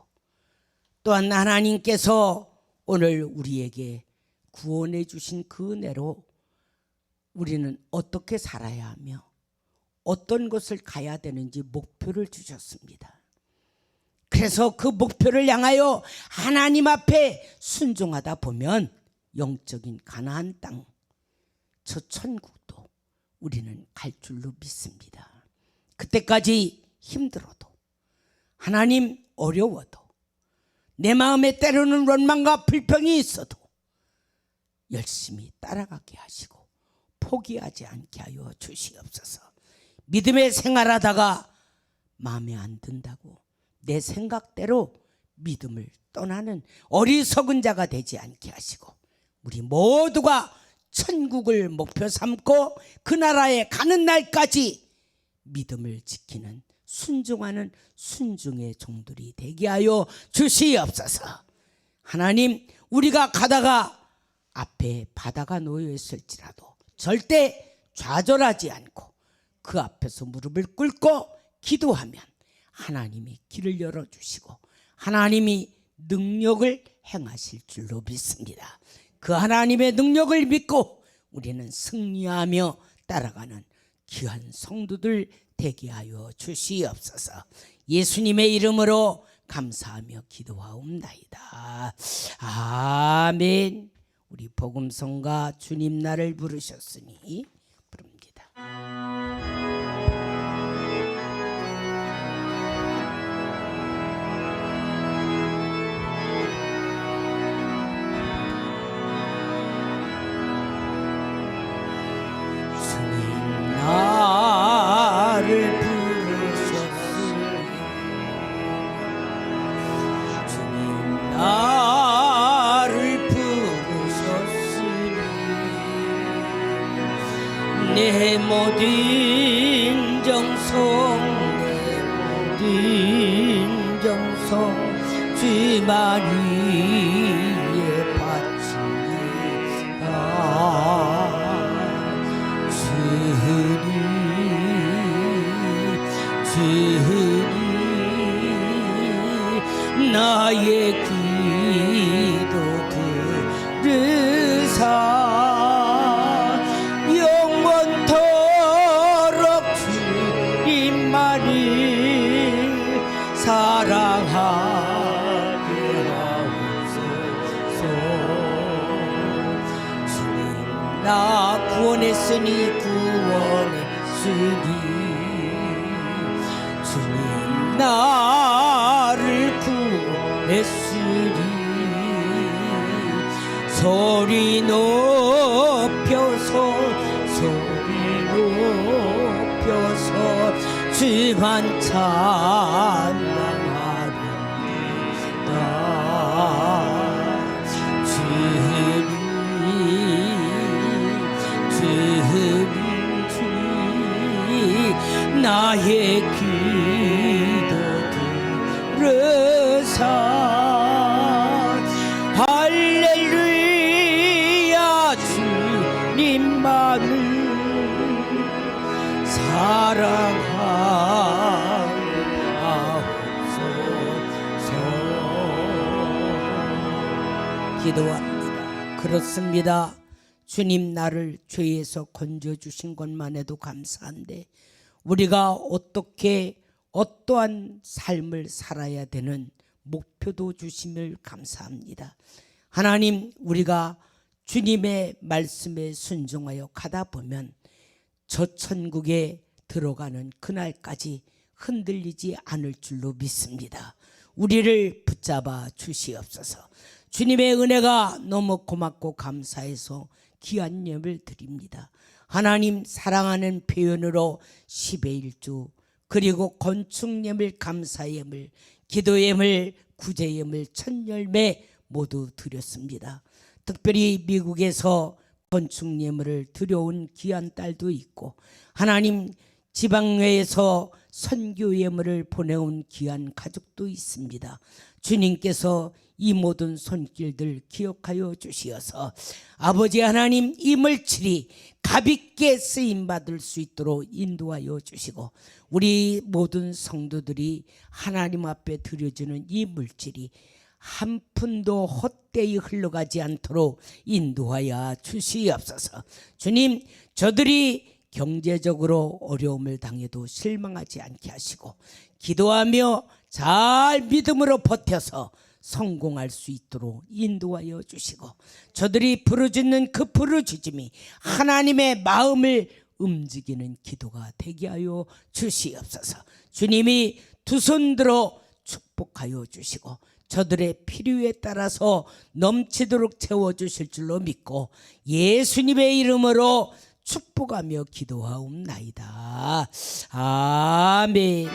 또한 하나님께서 오늘 우리에게 구원해 주신 그 은혜로 우리는 어떻게 살아야 하며 어떤 곳을 가야 되는지 목표를 주셨습니다. 그래서 그 목표를 향하여 하나님 앞에 순종하다 보면 영적인 가나안 땅, 저 천국도 우리는 갈 줄로 믿습니다. 그때까지 힘들어도, 하나님 어려워도, 내 마음에 때로는 원망과 불평이 있어도 열심히 따라가게 하시고 포기하지 않게 하여 주시옵소서. 믿음의 생활하다가 마음에 안 든다고 내 생각대로 믿음을 떠나는 어리석은 자가 되지 않게 하시고 우리 모두가 천국을 목표 삼고 그 나라에 가는 날까지 믿음을 지키는 순종하는 순종의 종들이 되게 하여 주시옵소서. 하나님, 우리가 가다가 앞에 바다가 놓여 있을지라도 절대 좌절하지 않고 그 앞에서 무릎을 꿇고 기도하면 하나님이 길을 열어주시고 하나님이 능력을 행하실 줄로 믿습니다. 그 하나님의 능력을 믿고 우리는 승리하며 따라가는 귀한 성도들 되게 하여 주시옵소서. 예수님의 이름으로 감사하며 기도하옵나이다. 아멘. 우리 복음성가 주님 나를 부르셨으니 부릅니다. 주님 나를 부르셨으니 주님 나를 부르셨으니 내 모든 정성 내 모든 정성 주만 위에 바칩니다. 주님 나의 기도 들으사 영원토록 주님만을 사랑하게 하옵소서. 주님 나 구원했으니 구원했으니 주님 나를 구원했으니 소리 높여서 주만 찬양하리이다. 주님 나의 기도 들으사 할렐루야 주님만을 사랑하옵소서. 기도합니다. 그렇습니다. 주님 나를 죄에서 건져주신 것만 해도 감사한데 우리가 어떻게 어떠한 삶을 살아야 되는 목표도 주심을 감사합니다. 하나님, 우리가 주님의 말씀에 순종하여 가다 보면 저 천국에 들어가는 그날까지 흔들리지 않을 줄로 믿습니다. 우리를 붙잡아 주시옵소서. 주님의 은혜가 너무 고맙고 감사해서 귀한 예물 드립니다. 하나님 사랑하는 표현으로 10의 1주 그리고 건축예물, 감사예물, 기도예물, 구제예물, 첫열매 모두 드렸습니다. 특별히 미국에서 건축예물을 드려온 귀한 딸도 있고 하나님 지방외에서 선교 예물을 보내온 귀한 가족도 있습니다. 주님께서 이 모든 손길들 기억하여 주시어서 아버지 하나님 이 물질이 값있게 쓰임받을 수 있도록 인도하여 주시고 우리 모든 성도들이 하나님 앞에 드려주는 이 물질이 한 푼도 헛되이 흘러가지 않도록 인도하여 주시옵소서. 주님, 저들이 경제적으로 어려움을 당해도 실망하지 않게 하시고 기도하며 잘 믿음으로 버텨서 성공할 수 있도록 인도하여 주시고 저들이 부르짖는 그 부르짖음이 하나님의 마음을 움직이는 기도가 되게 하여 주시옵소서. 주님이 두 손 들어 축복하여 주시고 저들의 필요에 따라서 넘치도록 채워주실 줄로 믿고 예수님의 이름으로 축복하며 기도하옵나이다. 아멘.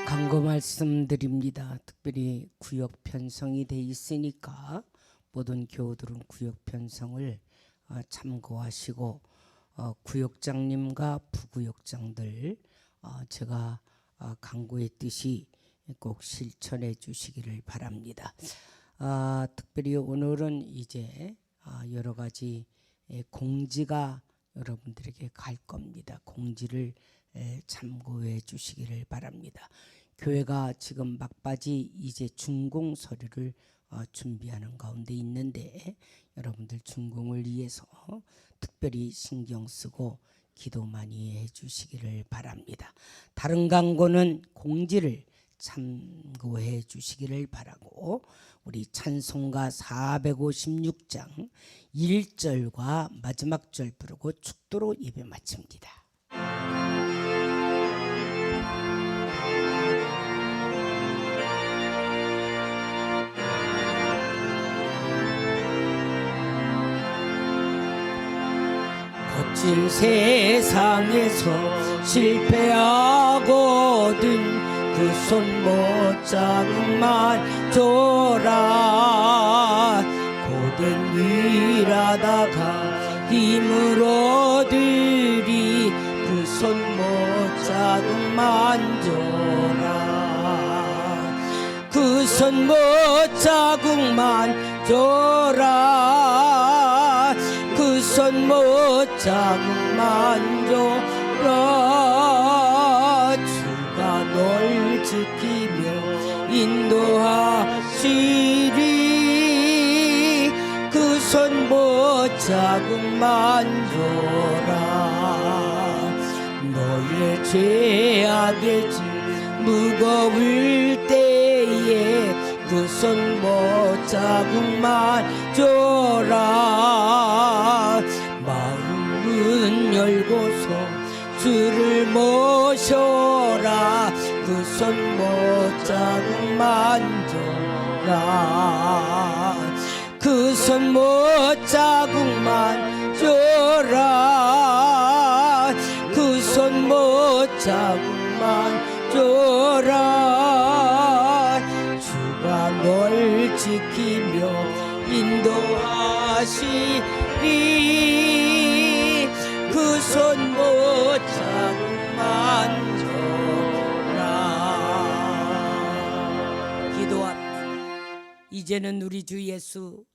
광고 말씀드립니다. 특별히 구역 편성이 돼 있으니까 모든 교우들은 구역 편성을 참고하시고 구역장님과 부구역장들 제가 강구했듯이 꼭 실천해 주시기를 바랍니다. 특별히 오늘은 이제 여러 가지 공지가 여러분들에게 갈 겁니다. 공지를 참고해 주시기를 바랍니다. 교회가 지금 막바지 이제 준공 서류를 준비하는 가운데 있는데 여러분들 준공을 위해서 특별히 신경 쓰고 기도 많이 해 주시기를 바랍니다. 다른 광고는 공지를 참고해 주시기를 바라고 우리 찬송가 456장 1절과 마지막 절 부르고 축도로 예배 마칩니다. 거친 세상에서 실패하거든 그 손 못 잡음만 줘라. 고된 일하다가 힘을 얻으리 그 손 못 잡음만 줘라. 그 손 못 잡음만 줘라. 그 손 못 잡음만 줘라. 주가 널 지키며 인도하시리. 그 손 못 잡음만 줘라. 너의 죄악의 짐 무거울 때에 그 손 못 잡음만 줘라. 마음은 열고서 주를 모셔라. 그 손 못 잡음만 줘라. 그 손 못 잡음만 줘라. 그 손 못 잡음만 줘라. 주가 널 지키며 인도하시리. 그 손 못 잡음만 줘라. 기도합니다. 이제는 우리 주 예수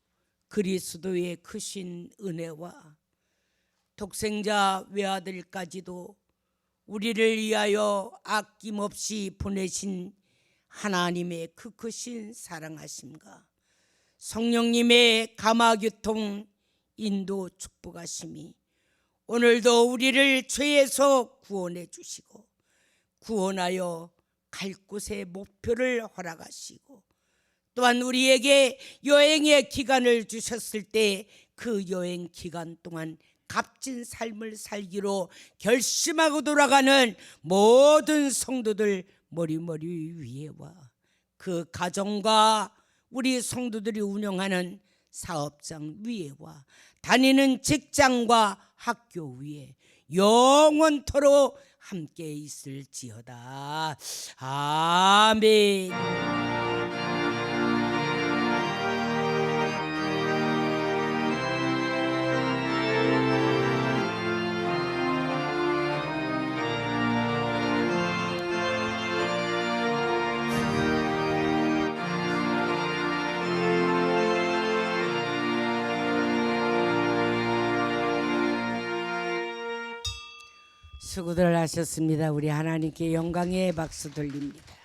그리스도의 크신 은혜와 독생자 외아들까지도 우리를 위하여 아낌없이 보내신 하나님의 그 크신 사랑하심과 성령님의 감화교통 인도 축복하심이 오늘도 우리를 죄에서 구원해 주시고 구원하여 갈 곳의 목표를 허락하시고 또한 우리에게 여행의 기간을 주셨을 때 그 여행 기간 동안 값진 삶을 살기로 결심하고 돌아가는 모든 성도들 머리머리 위에와 그 가정과 우리 성도들이 운영하는 사업장 위에와 다니는 직장과 학교 위에 영원토록 함께 있을지어다. 아멘. 수고들 하셨습니다. 우리 하나님께 영광의 박수 돌립니다.